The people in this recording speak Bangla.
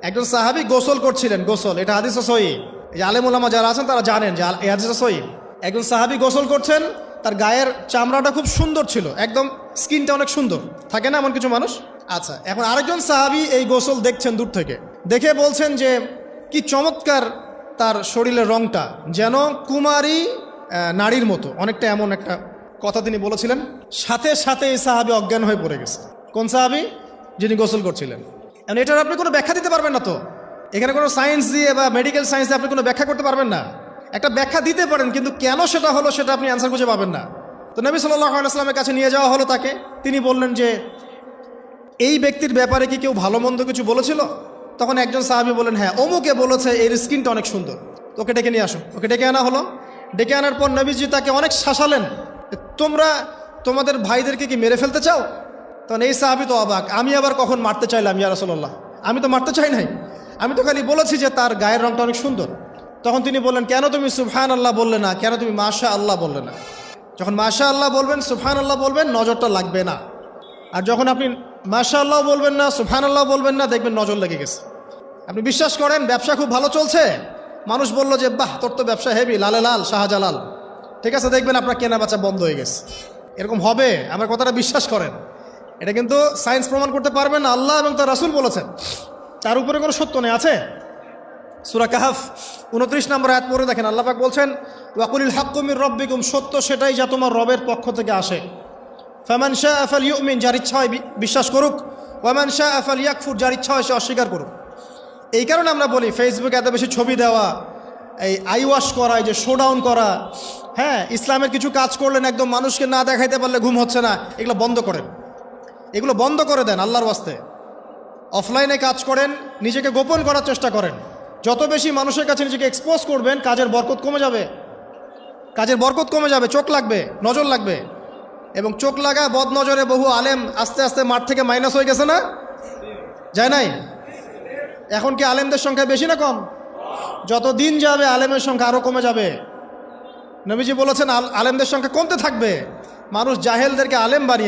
একজন সাহাবী গোসল করছিলেন, গোসল, এটা হাদিসে সহিহ। এই আলেম ওলামা যারা আছেন তারা জানেন যে এই হাদিসে সহিহ। একজন সাহাবী গোসল করছেন, তার গায়ের চামড়াটা খুব সুন্দর ছিল, একদম স্কিনটা অনেক সুন্দর থাকে না এমন কিছু মানুষ। আচ্ছা, এখন আরেকজন সাহাবী এই গোসল দেখছেন দূর থেকে, দেখে বলছেন যে কি চমৎকার তার শরীরের রংটা, যেন কুমারী নারীর মতো, অনেকটা এমন একটা কথা তিনি বলেছিলেন। সাথে সাথে এই সাহাবী অজ্ঞান হয়ে পড়ে গেছে। কোন সাহাবী? যিনি গোসল করছিলেন। এখন এটার আপনি কোনো ব্যাখ্যা দিতে পারবেন না, তো এখানে কোনো সায়েন্স দিয়ে বা মেডিকেল সায়েন্স দিয়ে আপনি কোনো ব্যাখ্যা করতে পারবেন না। একটা ব্যাখ্যা দিতে পারেন, কিন্তু কেন সেটা হলো সেটা আপনি অ্যান্সার খুঁজে পাবেন না। তো নবী সাল্লাল্লাহু আলাইহি ওয়াসাল্লামের কাছে নিয়ে যাওয়া হলো তাকে। তিনি বললেন যে এই ব্যক্তির ব্যাপারে কি কেউ ভালো মন্দ কিছু বলেছিল? তখন একজন সাহাবী বললেন, হ্যাঁ, অমুকে বলেছে এর স্কিনটা অনেক সুন্দর, ওকে ডেকে নিয়ে আসো। ওকে ডেকে আনা হলো। ডেকে আনার পর নবীজি তাকে অনেক শাসালেন, তোমরা তোমাদের ভাইদেরকে কি মেরে ফেলতে চাও? তখন এই সাহাবী তো অবাক, আমি আবার কখন মারতে চাইলাম ইয়া রাসূলুল্লাহ? আমি তো মারতে চাই নাই, আমি তো খালি বলেছি যে তার গায়ের রংটা অনেক সুন্দর। তখন তিনি বললেন, কেন তুমি সুবহান আল্লাহ বললে না? কেন তুমি মাশা আল্লাহ বললে না? যখন মাশা আল্লাহ বলবেন, সুবহান আল্লাহ বলবেন, নজরটা লাগবে না। আর যখন আপনি মাশা আল্লাহ বলবেন না, সুবহান আল্লাহ বলবেন না, দেখবেন নজর লেগে গেছে। আপনি বিশ্বাস করেন ব্যবসা খুব ভালো চলছে, মানুষ বলল যে বাহ, তোর তো ব্যবসা হেভি, লালে লাল শাহজালাল, ঠিক আছে, দেখবেন আপনার কেনা বেচা বন্ধ হয়ে গেছে। এরকম হবে, আমার কথাটা বিশ্বাস করেন। এটা কিন্তু সায়েন্স প্রমাণ করতে পারবেন না, আল্লাহ এবং তার রাসূল বলেছেন, তার উপরে কোনো সত্য নেই। আছে সূরা কাহাফ 29 নম্বর আয়াত পড়ে দেখেন, আল্লাহ পাক বলছেন, ওয়াকুলিল হাক্কু মির রাব্বিকুম, সত্য সেটাই যা তোমার রবের পক্ষ থেকে আসে। ফামান শাআ ফালইউমিন, যার ইচ্ছা হয় বিশ্বাস করুক, ওয়ামান শাআ ফালইয়াকফুর, যার ইচ্ছা হয় সে অস্বীকার করুক। এই কারণে আমরা বলি ফেসবুকে এত বেশি ছবি দেওয়া, এই আই ওয়াশ করা, এই যে শোডাউন করা, হ্যাঁ, ইসলামের কিছু কাজ করলেন একদম মানুষকে না দেখাইতে পারলে ঘুম হচ্ছে না, এগুলো বন্ধ করেন, এগুলো বন্ধ করে দেন আল্লাহর ওয়াস্তে। অফলাইনে কাজ করেন, নিজেকে গোপন করার চেষ্টা করেন। যত বেশি মানুষের কাছে নিজেকে এক্সপোজ করবেন, কাজের বরকত কমে যাবে, কাজের বরকত কমে যাবে, চোখ লাগবে, নজর লাগবে। এবং চোখ লাগা বদ নজরে বহু আলেম আস্তে আস্তে মাঠ থেকে মাইনাস হয়ে গেছে না? যায় নাই? এখন কি আলেমদের সংখ্যা বেশি না কম? যত দিন যাবে আলেমের সংখ্যা আরও কমে যাবে। নবীজি বলেছেন আলেমদের সংখ্যা কমতে থাকবে, মানুষ জাহেলদেরকে আলেম বানিয়ে